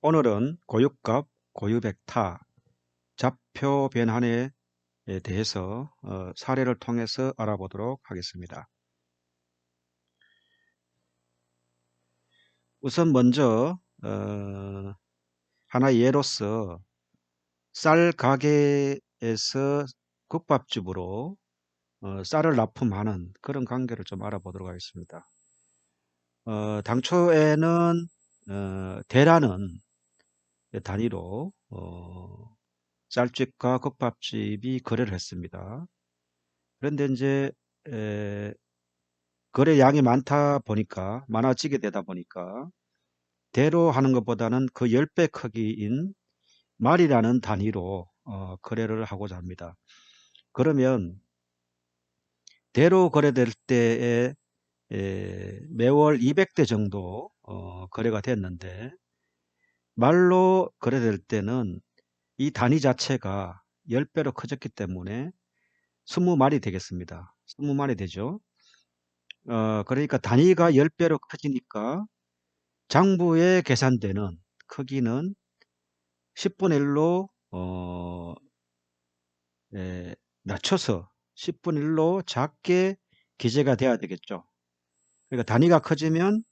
오늘은 고유값, 고유벡터, 좌표 변환에 대해서 사례를 통해서 알아보도록 하겠습니다. 우선 먼저 하나의 예로서 쌀 가게에서 국밥집으로 쌀을 납품하는 그런 관계를 좀 알아보도록 하겠습니다. 당초에는 대라는 단위로 쌀집과 국밥집이 거래를 했습니다. 그런데 이제 거래 양이 많아지게 되다 보니까 대로 하는 것보다는 그 10배 크기인 말이라는 단위로 거래를 하고자 합니다. 그러면 대로 거래될 때에 매월 200대 정도 거래가 됐는데, 말로 거래될 때는 이 단위 자체가 10배로 커졌기 때문에 20말이 되겠습니다. 20말이 되죠. 그러니까 단위가 10배로 커지니까 장부에 계산되는 크기는 10분의 1로 낮춰서 10분의 1로 작게 기재가 돼야 되겠죠. 그러니까 단위가 커지면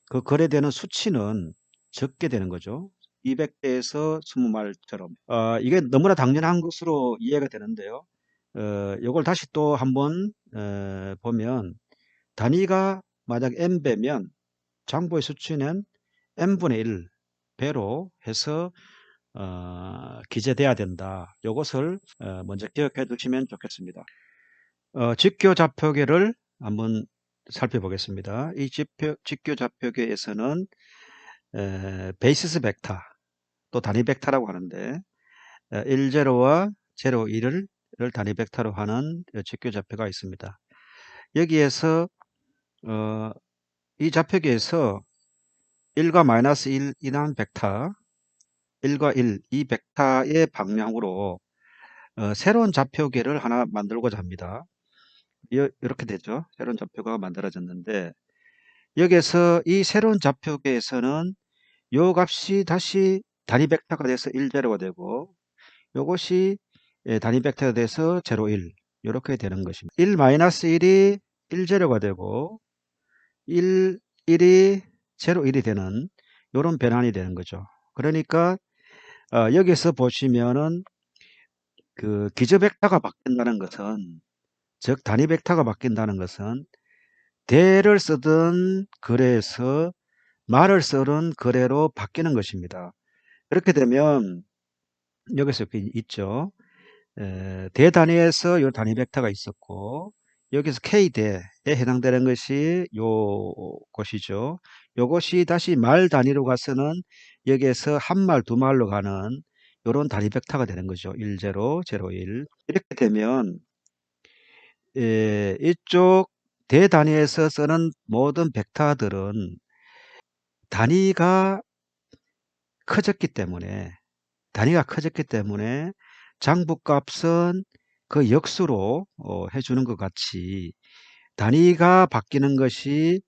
그 거래되는 수치는 적게 되는 거죠. 200대에서 20말처럼. 이게 너무나 당연한 것으로 이해가 되는데요. 이걸 다시 또 한번 보면, 단위가 만약 n배면 장부의 수치는 n분의 1 배로 해서 기재돼야 된다. 이것을 먼저 기억해 두시면 좋겠습니다. 직교 좌표계를 한번 살펴보겠습니다. 이 직교 좌표계에서는 베이시스 벡터, 또 단위 벡터라고 하는데, 10와 01을 단위 벡터로 하는 직교 좌표가 있습니다. 여기에서 이 좌표계에서 1과 마이너스 1이란 벡터, 1과 1, 이 벡터의 방향으로 새로운 좌표계를 하나 만들고자 합니다. 이렇게 되죠. 새로운 좌표가 만들어졌는데, 여기에서 이 새로운 좌표계에서는 요 값이 다시 단위 벡터가 돼서 1, 0가 되고, 요것이 단위 벡터가 돼서 0, 1 이렇게 되는 것입니다. 1, 마이너스 1이 1, 0가 되고 1, 1이 0, 1이 되는 이런 변환이 되는 거죠. 그러니까 여기서 보시면은 그 기저 벡터가 바뀐다는 것은, 즉 단위 벡터가 바뀐다는 것은 대를 쓰던 거래에서 말을 쓰는 거래로 바뀌는 것입니다. 그렇게 되면 여기서 이렇게 있죠. 대단위에서 요 단위 벡터가 있었고, 여기서 K대에 해당되는 것이 요 곳이죠. 요것이 다시 말 단위로 가서는 여기에서 한 말, 두 말로 가는 요런 단위 벡터가 되는 거죠. 10, 01. 이렇게 되면 이쪽 대단위에서 쓰는 모든 벡터들은 단위가 커졌기 때문에 장부값은 그 역수로 해주는 것 같이, 단위가 바뀌는 것이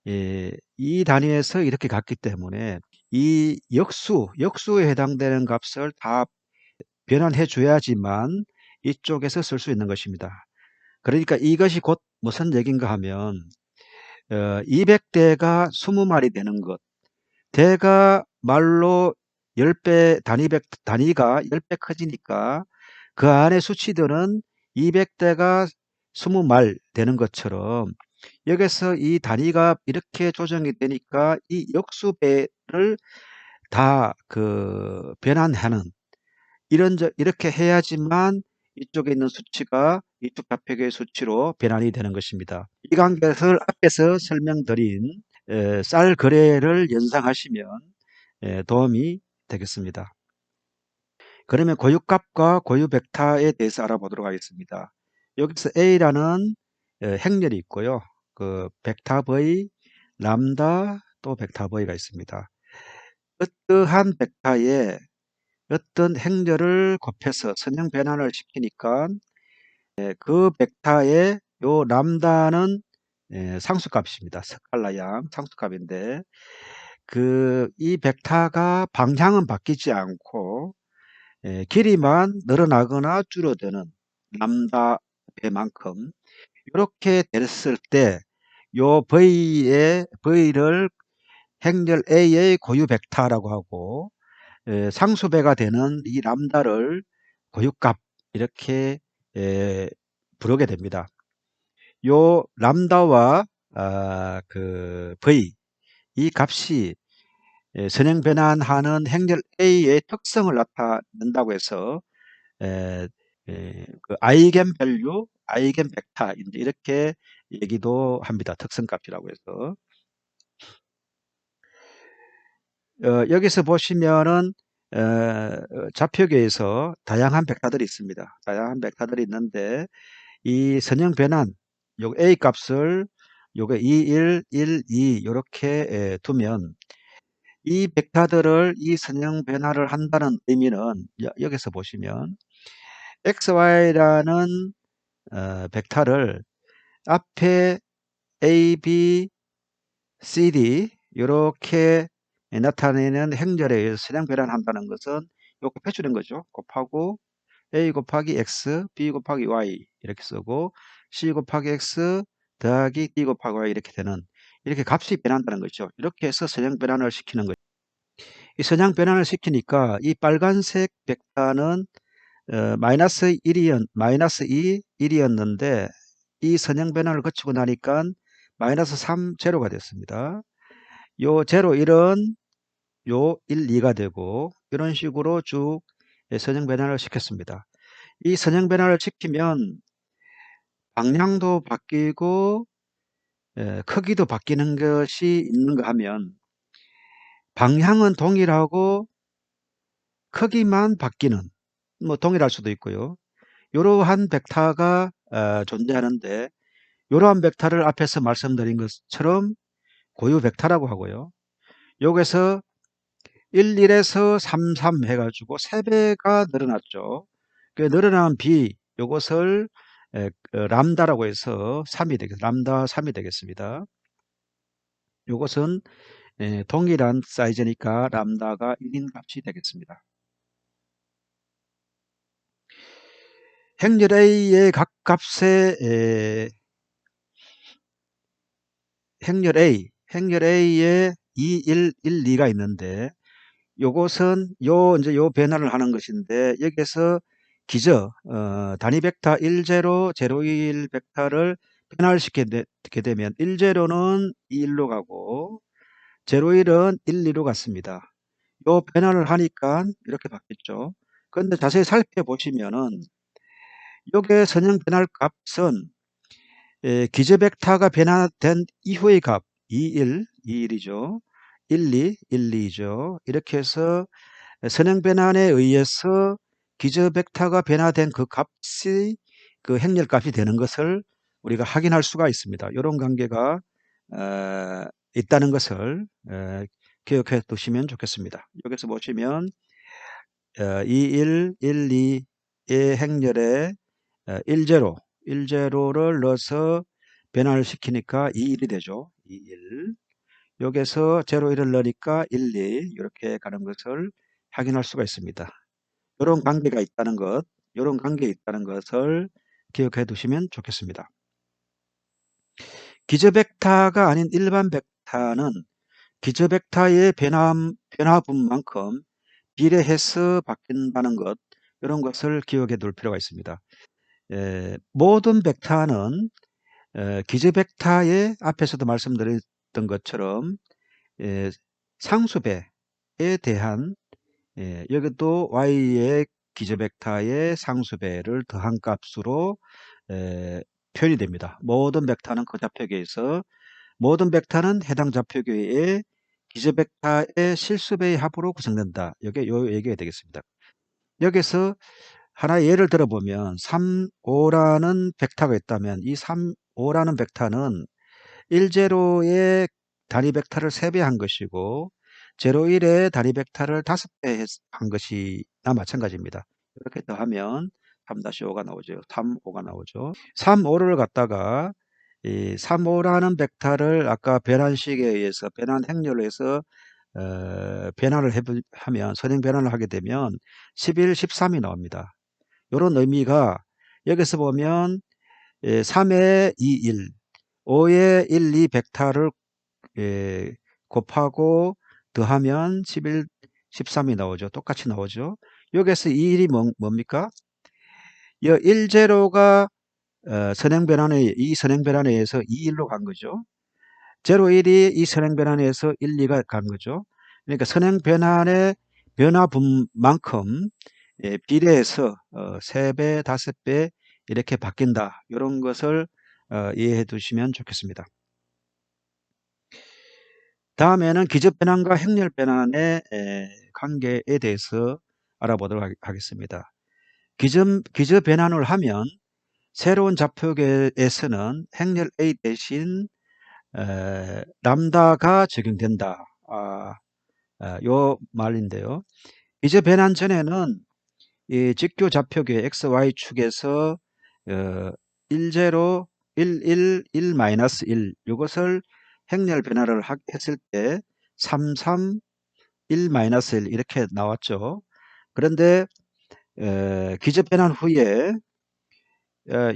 이 단위에서 이렇게 갔기 때문에 이 역수에 해당되는 값을 다 변환해 줘야지만 이쪽에서 쓸 수 있는 것입니다. 그러니까 이것이 곧 무슨 얘기인가 하면 200대가 20말이 되는 것, 대가 말로 10배, 단위가 10배 커지니까 그 안에 수치들은 200대가 20말 되는 것처럼, 여기서 이 단위가 이렇게 조정이 되니까 이 역수배를 다 변환하는, 이렇게 해야지만 이쪽에 있는 수치가 이쪽 좌표계의 수치로 변환이 되는 것입니다. 이 관계를 앞에서 설명드린 쌀 거래를 연상하시면 도움이 되겠습니다. 그러면 고유값과 고유 벡터에 대해서 알아보도록 하겠습니다. 여기서 A라는 행렬이 있고요. 그 벡터 V, 람다, 또 벡터 V가 있습니다. 어떠한 벡터에 어떤 행렬을 곱해서 선형 변환을 시키니까 그 벡터의 요 람다는 상수값입니다. 스칼라 양 상수값인데, 이 벡터가 방향은 바뀌지 않고 길이만 늘어나거나 줄어드는 람다 배만큼 이렇게 됐을 때 요 V를 행렬 A의 고유 벡터라고 하고 상수배가 되는 이 람다를 고유값 이렇게 부르게 됩니다. 요 람다와 그 V 이 값이 선형 변환하는 행렬 A의 특성을 나타낸다고 해서 그 아이겐 밸류, 아이겐 벡터 이제 이렇게 얘기도 합니다. 특성값이라고 해서 여기서 보시면은 좌표계에서 다양한 벡터들이 있습니다. 다양한 벡터들이 있는데 이 선형 변환 요 A 값을 요게 2, 1, 1, 2 이렇게 두면 이 벡터들을 이 선형 변화를 한다는 의미는 여기서 보시면 XY라는 벡터를 앞에 A, B, C, D 이렇게 나타내는 행렬에 의해서 선형 변환한다는 것은 이거 곱해주는 거죠. 곱하고 A 곱하기 X, B 곱하기 Y 이렇게 쓰고 C 곱하기 X 더하기 D 곱하기 Y 이렇게 되는 이렇게 값이 변한다는 거죠. 이렇게 해서 선형 변환을 시키는 거죠. 이 선형 변환을 시키니까 이 빨간색 벡터는 마이너스 2, 1이었는데 이 선형 변환을 거치고 나니까 마이너스 3, 제로가 됐습니다. 요 제로 1은 요 1, 2가 되고 이런 식으로 쭉 선형 변환을 시켰습니다. 이 선형 변환을 시키면 방향도 바뀌고 크기도 바뀌는 것이 있는가 하면 방향은 동일하고 크기만 바뀌는 뭐 동일할 수도 있고요. 이러한 벡터가 존재하는데 이러한 벡터를 앞에서 말씀드린 것처럼 고유 벡터라고 하고요. 여기서 1, 1에서 3, 3 해가지고 3배가 늘어났죠. 그 늘어난 B 이것을 람다라고 해서 3이 되겠습니다. 람다 3이 되겠습니다. 이것은 동일한 사이즈니까 람다가 1인 값이 되겠습니다. 행렬 A의 각 값의 행렬 A에 2, 1, 1, 2가 있는데 요것은 이제 요 변화를 하는 것인데 여기에서 기저 단위 벡터 1, 0, 0, 1 벡터를 변화를 시키게 되면 1, 0는 2, 1로 가고 0, 1은 1, 2로 갔습니다. 요 변화를 하니까 이렇게 바뀌었죠. 그런데 자세히 살펴보시면은 요게 선형 변할 값은 기저 벡터가 변화된 이후의 값 21, 21이죠. 12, 12죠. 이렇게 해서 선형 변환에 의해서 기저 벡터가 변화된 그 값이 그 행렬 값이 되는 것을 우리가 확인할 수가 있습니다. 이런 관계가 있다는 것을 기억해 두시면 좋겠습니다. 여기서 보시면 21, 12의 행렬에 10, 10를 넣어서 변환을 시키니까 21이 되죠. 21. 여기서 0, 1을 넣으니까 1, 2 이렇게 가는 것을 확인할 수가 있습니다. 이런 관계가 있다는 것, 이런 관계가 있다는 것을 기억해 두시면 좋겠습니다. 기저 벡터가 아닌 일반 벡터는 기저 벡터의 변화분만큼 비례해서 바뀐다는 것, 이런 것을 기억해 둘 필요가 있습니다. 모든 벡터는 기저 벡터의 앞에서도 말씀드렸던 것처럼 상수배에 대한 여기도 y의 기저 벡터의 상수배를 더한 값으로 표현이 됩니다. 모든 벡터는 그 좌표계에서 모든 벡터는 해당 좌표계의 기저 벡터의 실수배의 합으로 구성된다. 이게 요 얘기가 되겠습니다. 여기서 하나의 예를 들어보면 3, 5라는 벡터가 있다면 이 3, 5라는 벡터는 1, 0의 단위 벡터를 3배 한 것이고 0, 1의 단위 벡터를 5배 한 것이나 마찬가지입니다. 이렇게 더하면 3-5가 나오죠. 3, 5가 나오죠. 3, 5를 갖다가 이 3, 5라는 벡터를 아까 변환식에 의해서 변환 행렬로 해서 변환을 하면 선행 변환을 하게 되면 11, 13이 나옵니다. 이런 의미가 여기서 보면 3에 2, 1, 5에 1, 2 벡터를 곱하고 더하면 11, 13이 나오죠. 똑같이 나오죠. 여기서 이 1이 뭡니까? 이 1, 제로가 이 선행 변환에 의해서 2, 1로 간 거죠. 0, 1이 이 선행 변환에 의해서 1, 2가 간 거죠. 그러니까 선행 변환의 변화분만큼 비례해서 3배, 5배 이렇게 바뀐다. 이런 것을 이해해 두시면 좋겠습니다. 다음에는 기저 변환과 행렬 변환의 관계에 대해서 알아보도록 하겠습니다. 기저 변환을 하면 새로운 좌표계에서는 행렬 A 대신 람다가 적용된다. 요 말인데요. 기저 변환 전에는 이 직교 좌표계 XY축에서 10, 11, 1-1 이것을 행렬 변화를 했을 때 33, 1-1 이렇게 나왔죠. 그런데 기저 변환 후에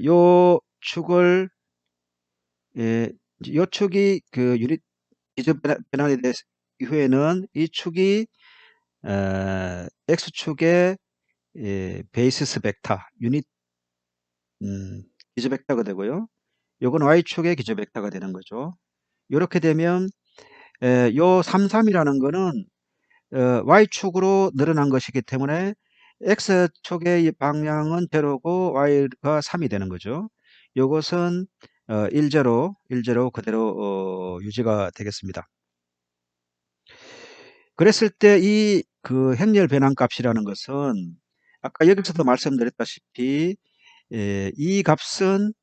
요 축을 요 축이 그 유닛 기저 변환이 된 이후에는 이 축이 X축의 베이시스 벡터 유닛 기저 벡터가 되고요. 요건 Y축의 기저 벡터가 되는 거죠. 이렇게 되면 요 33이라는 거는 Y축으로 늘어난 것이기 때문에 X축의 방향은 제로고 Y가 3이 되는 거죠. 요것은 10 그대로 유지가 되겠습니다. 그랬을 때 이 그 행렬 변환 값이라는 것은 아까 여기서도 말씀드렸다시피 이 값은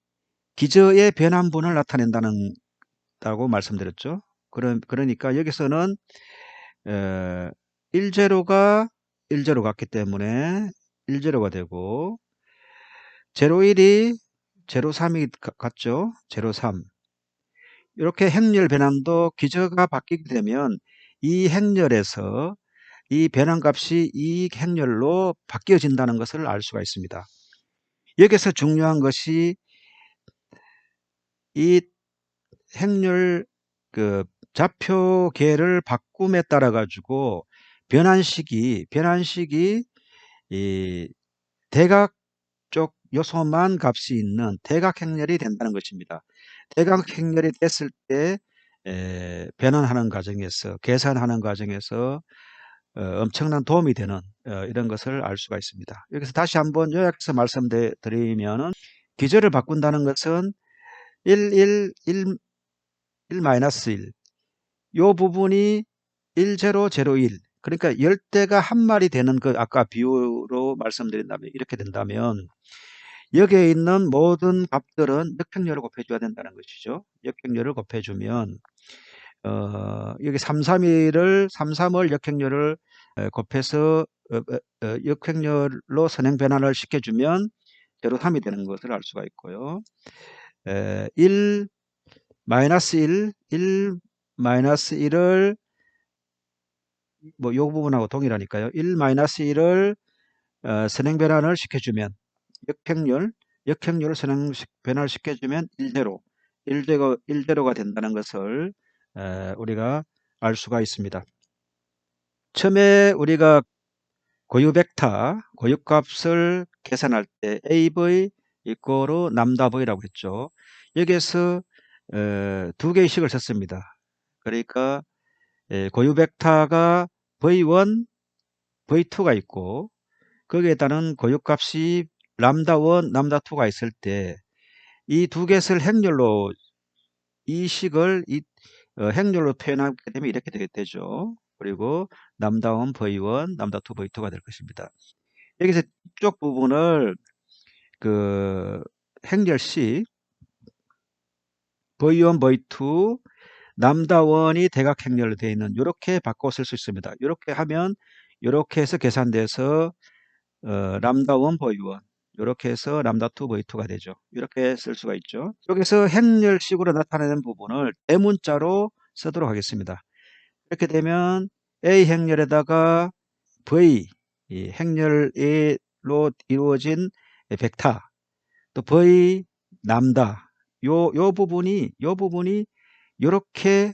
기저의 변환분을 나타낸다는 다고 말씀드렸죠. 그러니까 여기서는 10가 10 같기 때문에 10가 되고 01이 03이 같죠. 03 이렇게 행렬 변환도 기저가 바뀌게 되면 이 행렬에서 이 변환값이 이 행렬로 바뀌어진다는 것을 알 수가 있습니다. 여기서 중요한 것이 이 행렬 그 좌표계를 바꿈에 따라 가지고 변환식이 이 대각 쪽 요소만 값이 있는 대각 행렬이 된다는 것입니다. 대각 행렬이 됐을 때 변환하는 과정에서 계산하는 과정에서 엄청난 도움이 되는 이런 것을 알 수가 있습니다. 여기서 다시 한번 요약해서 말씀드리면은 기저를 바꾼다는 것은 1, 1, 1, 1-1 요 부분이 10, 01 그러니까 열대가 한 마리 되는 그 아까 비유로 말씀드린다면 이렇게 된다면 여기에 있는 모든 값들은 역행렬을 곱해줘야 된다는 것이죠. 역행렬을 곱해주면 여기 33을 역행렬을 곱해서 역행렬로 선행 변환을 시켜주면 03이 되는 것을 알 수가 있고요. 1, 1-1을 뭐 요 부분하고 동일하니까요. 1-1을 선행 변환을 시켜주면 역행렬을 선행 변환을 시켜주면 1제로가 된다는 것을 우리가 알 수가 있습니다. 처음에 우리가 고유 벡터, 고유값을 계산할 때 AV 이꼬르 람다 V라고 했죠. 여기에서 두 개의 식을 썼습니다. 그러니까 고유 벡터가 V1, V2가 있고 거기에 따른 고유값이 람다1, 람다2가 있을 때 이 두 개를 행렬로 이 식을 행렬로 표현하게 되면 이렇게 되죠. 그리고 람다1, V1, 람다2, V2가 될 것입니다. 여기서 이쪽 부분을 그 행렬식 V1, V2, 람다1이 대각 행렬로 되어 있는 이렇게 바꿔 쓸 수 있습니다. 이렇게 하면 이렇게 해서 계산돼서 람다1, V1 이렇게 해서 람다2, V2가 되죠. 이렇게 쓸 수가 있죠. 여기서 행렬식으로 나타내는 부분을 대문자로 쓰도록 하겠습니다. 이렇게 되면 A 행렬에다가 V 이 행렬로 이루어진 벡터 또 V 람다 요 부분이 요렇게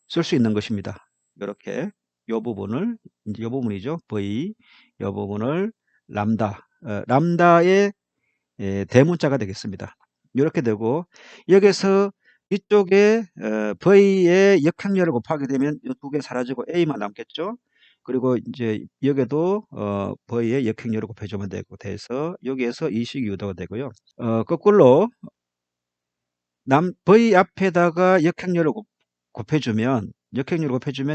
쓸 수 있는 것입니다. 요렇게 요 부분을 이제 요 부분이죠. V 요 부분을 람다의 대문자가 되겠습니다. 이렇게 되고 여기서 이쪽에 V의 역행렬을 곱하게 되면 이 두 개 사라지고 A만 남겠죠. 그리고 이제 여기도 V의 역행렬을 곱해주면 되고 돼서 여기에서 이식이 유도가 되고요. 거꾸로 V 앞에다가 역행렬을 곱해주면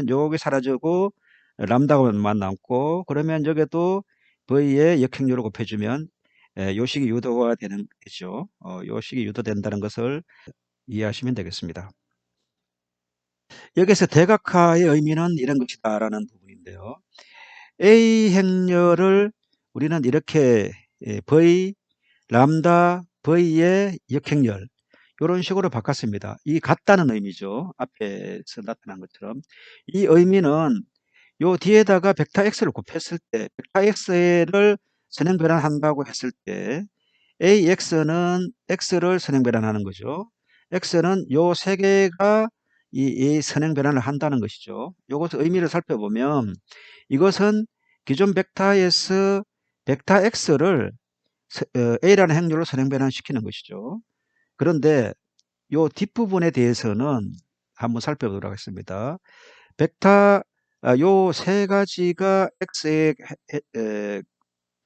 요게 사라지고 람다만 남고 그러면 여기도 V의 역행렬을 곱해주면 요식이 유도가 되는 거죠. 요식이 유도된다는 것을 이해하시면 되겠습니다. 여기서 대각화의 의미는 이런 것이다라는 부분인데요. A 행렬을 우리는 이렇게 V, 람다, V의 역행렬 이런 식으로 바꿨습니다. 이 같다는 의미죠. 앞에서 나타난 것처럼. 이 의미는 요 뒤에다가 벡터 x를 곱했을 때 벡터 x를 선행 변환한다고 했을 때 AX는 X를 선행 변환하는 거죠. X는 요 세 개가 이 선행 변환을 한다는 것이죠. 요것의 의미를 살펴보면 이것은 기존 벡터에서 벡터 X를 A라는 행렬로 선행 변환시키는 것이죠. 그런데 요 뒷부분에 대해서는 한번 살펴보도록 하겠습니다. 벡터 요 세 가지가 X에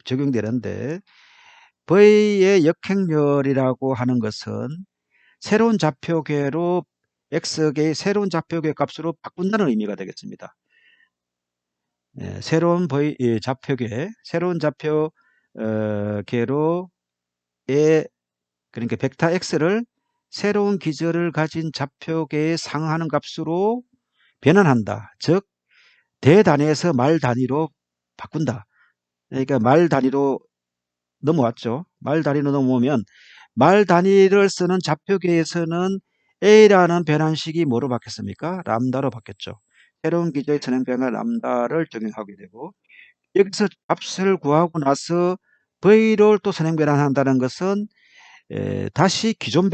적용되는데 V의 역행렬이라고 하는 것은 새로운 좌표계로 X계의 새로운 좌표계 값으로 바꾼다는 의미가 되겠습니다. 새로운 좌표계, 새로운 좌표계로 그러니까 벡터 X를 새로운 기저를 가진 좌표계에 상응하는 값으로 변환한다. 즉 대단위에서 말 단위로 바꾼다. 그러니까 말 단위로 넘어왔죠. 말 단위로 넘어오면 말 단위를 쓰는 좌표계에서는 A라는 변환식이 뭐로 바뀌었습니까? 람다로 바뀌었죠. 새로운 기저의 선행 변화 람다를 적용하게 되고 여기서 값을 구하고 나서 V를 또 선행 변환한다는 것은 다시 기존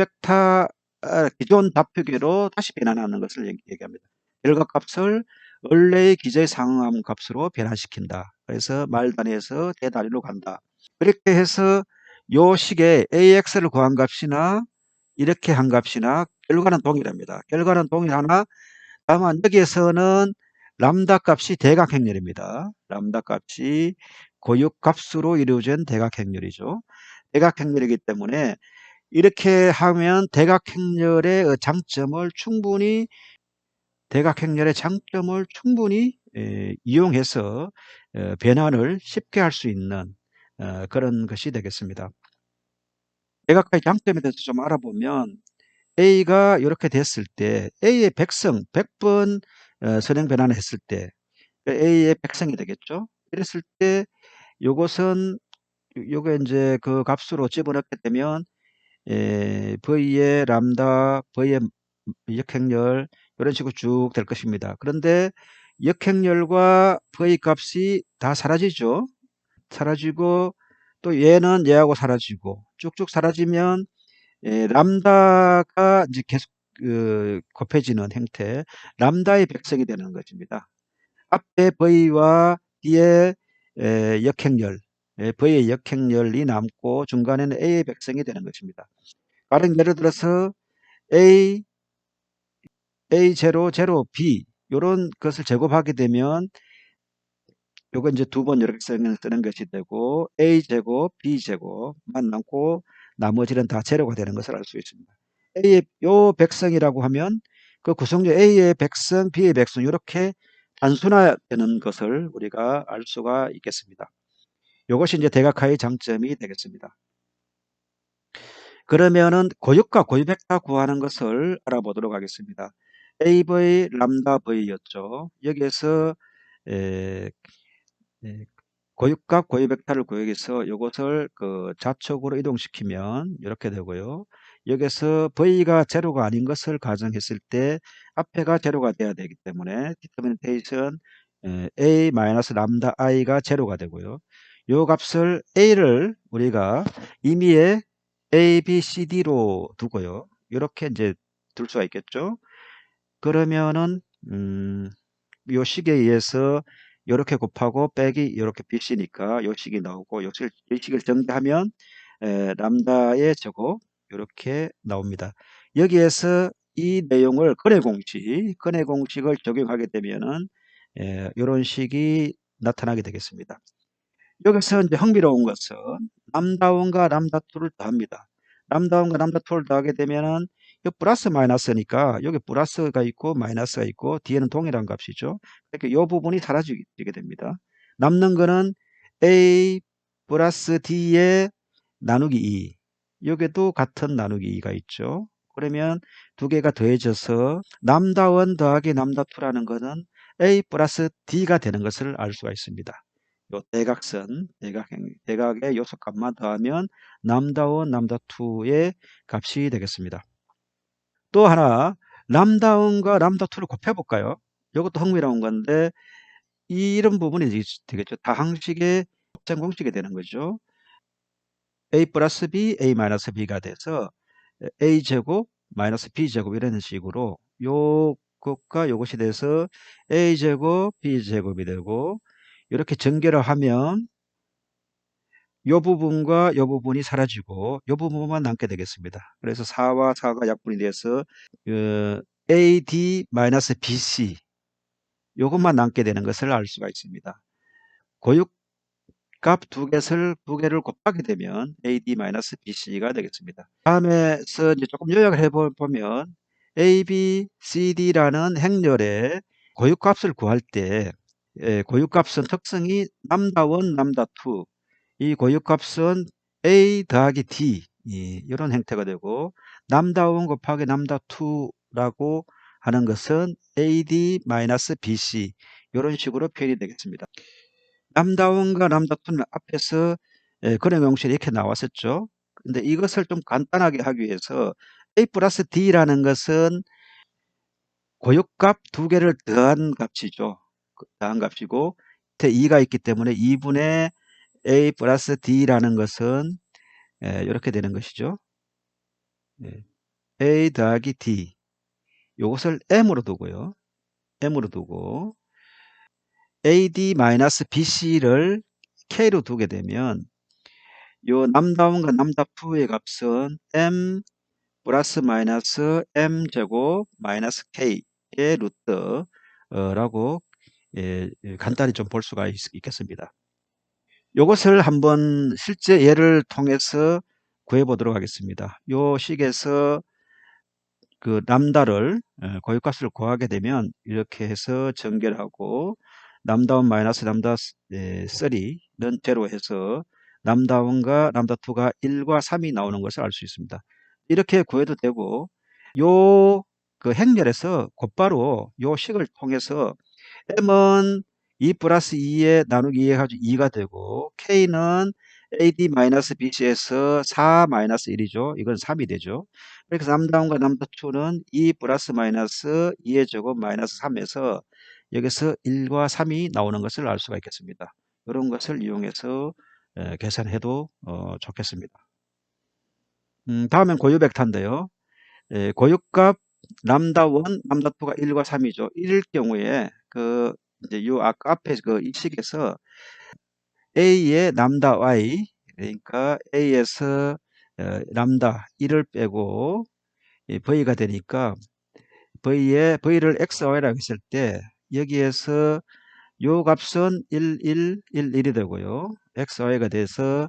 좌표계로 다시 변환하는 것을 얘기합니다. 결과값을 원래의 기저에 상응하는 값으로 변환시킨다. 그래서 말 단위에서 대단위로 간다. 그렇게 해서 요 식에 AX를 구한 값이나 이렇게 한 값이나 결과는 동일합니다. 결과는 동일하나 다만 여기에서는 람다 값이 대각행렬입니다. 람다 값이 고유값으로 이루어진 대각행렬이죠. 대각행렬이기 때문에 이렇게 하면 대각행렬의 장점을 충분히 이용해서 변환을 쉽게 할 수 있는 그런 것이 되겠습니다. 대각화의 장점에 대해서 좀 알아보면 A가 이렇게 됐을 때 A의 백성 100번 선행 변환을 했을 때 A의 백성이 되겠죠. 이랬을 때 요것은 요게 이제 그 값으로 집어넣게 되면 V의 람다, V의 역행렬 이런 식으로 쭉 될 것입니다. 그런데 역행렬과 V 값이 다 사라지죠. 사라지고 또 얘는 얘하고 사라지고 쭉쭉 사라지면 람다가 이제 계속 곱해지는 형태 람다의 백성이 되는 것입니다. 앞에 V와 뒤에 역행렬 V의 역행렬이 남고 중간에는 A의 백성이 되는 것입니다. 가령 예를 들어서 A, A0, 0, B 이런 것을 제곱하게 되면 요거 이제 두 번 이렇게 쓰는 것이 되고 A제곱, B제곱만 남고 나머지는 다 제로가 되는 것을 알 수 있습니다. A의 요 백성이라고 하면 그 구성조 A의 백성, B의 백성 이렇게 단순화되는 것을 우리가 알 수가 있겠습니다. 이것이 이제 대각화의 장점이 되겠습니다. 그러면은 고유가 고유벡터 구하는 것을 알아보도록 하겠습니다. AV 람다 V였죠. 여기에서 에, 에, 고유값 고유벡터를 구해서 이것을 그 좌측으로 이동시키면 이렇게 되고요. 여기서 V가 제로가 아닌 것을 가정했을 때 앞에가 제로가 돼야 되기 때문에 determination a 마이너스 람다 i가 제로가 되고요. 요 값을 a를 우리가 임의의 a, b, c, d로 두고요. 이렇게 이제 둘 수가 있겠죠. 그러면은 요 식에 의해서 이렇게 곱하고 빼기 이렇게 BC니까 요 식이 나오고 요 식을 정리하면 람다의 제곱 이렇게 나옵니다. 여기에서 이 내용을 근해 공식을 적용하게 되면은 이런 식이 나타나게 되겠습니다. 여기서 이제 흥미로운 것은 람다1과 람다2를 더합니다. 람다1과 람다2를 더하게 되면은 이 플러스 마이너스니까 여기 플러스가 있고 마이너스가 있고 뒤에는 동일한 값이죠. 그러니까 이 부분이 사라지게 됩니다. 남는 거는 a 플러스 d의 나누기 2. 여기도 같은 나누기 2가 있죠. 그러면 두 개가 더해져서 람다1 더하기 람다2라는 거는 a 플러스 d가 되는 것을 알 수가 있습니다. 요 대각선, 대각의 요소값만 더하면 람다1, 람다2의 값이 되겠습니다. 또 하나, 람다1과 람다2를 곱해볼까요? 이것도 흥미로운 건데, 이런 부분이 되겠죠. 다항식의 합산 공식이 되는 거죠. a 플러스 b, a 마이너스 b가 돼서 a제곱 마이너스 b제곱 이런 식으로 요것과 요것이 돼서 a제곱, b제곱이 되고, 이렇게 전개를 하면 요 부분과 요 부분이 사라지고 요 부분만 남게 되겠습니다. 그래서 4와 4가 약분이 돼서 AD-BC 요것만 남게 되는 것을 알 수가 있습니다. 고유값 두 개를 곱하게 되면 AD-BC가 되겠습니다. 다음에서 이제 조금 요약을 해보면 A, B, C, D라는 행렬의 고유값을 구할 때 고유값은 특성이 람다1, 람다2 이 고유값은 a 더하기 d 이런 형태가 되고 람다1 곱하기 람다2라고 하는 것은 ad-bc 이런 식으로 표현이 되겠습니다. 람다1과 람다2는 앞에서 근해 공식이 이렇게 나왔었죠. 근데 이것을 좀 간단하게 하기 위해서 a 플러스 d라는 것은 고유값 두 개를 더한 값이죠. 더한 값이고 밑에 2가 있기 때문에 2분의 a 플러스 d라는 것은 이렇게 되는 것이죠. a 더하기 d 이것을 m으로 두고요. m으로 두고 ad-bc를 k로 두게 되면 요 람다1과 람다2의 값은 m 플러스 마이너스 m 제곱 마이너스 k의 루트라고 간단히 좀 볼 수가 있겠습니다. 이것을 한번 실제 예를 통해서 구해 보도록 하겠습니다. 요 식에서 그 람다를 고유값을 구하게 되면 이렇게 해서 전개를 하고 람다1 마이너스 람다 3는 제로 해서 람다1과 람다2가 1과 3이 나오는 것을 알 수 있습니다. 이렇게 구해도 되고 요 그 행렬에서 곧바로 요 식을 통해서 m은 2 플러스 2에 나누기 2 해가지고 2가 되고 k는 AD-BC에서 4 마이너스 1이죠. 이건 3이 되죠. 그래서 남다운과 남다2는 2 플러스 마이너스 2의 제곱 마이너스 3에서 여기서 1과 3이 나오는 것을 알 수가 있겠습니다. 이런 것을 이용해서 계산해도 좋겠습니다. 다음은 고유 벡터인데요. 고유값 람다1, 람다2가 1과 3이죠. 이럴 경우에 이제 요 아까 앞에 이 식에서 A의 람다 Y 그러니까 A에서 람다 1을 빼고 V가 되니까 V를 XY라고 했을 때 여기에서 요 값은 1, 1, 1, 1이 되고요. XY가 돼서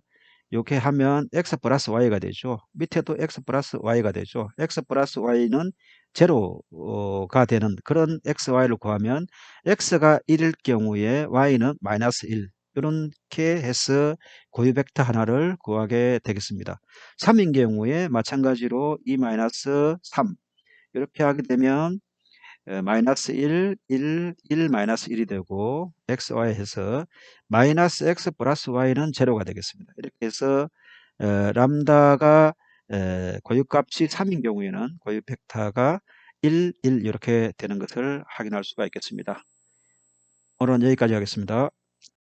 이렇게 하면 X 플러스 Y가 되죠. 밑에도 X 플러스 Y가 되죠. X 플러스 Y는 제로가 되는 그런 XY를 구하면 X가 1일 경우에 Y는 마이너스 1 이렇게 해서 고유 벡터 하나를 구하게 되겠습니다. 3인 경우에 마찬가지로 2 마이너스 3 이렇게 하게 되면 마이너스 1, 1, 1 마이너스 1이 되고 x, y 해서 마이너스 x 플러스 y는 제로가 되겠습니다. 이렇게 해서 람다가 고유값이 3인 경우에는 고유 벡터가 1, 1 이렇게 되는 것을 확인할 수가 있겠습니다. 오늘은 여기까지 하겠습니다.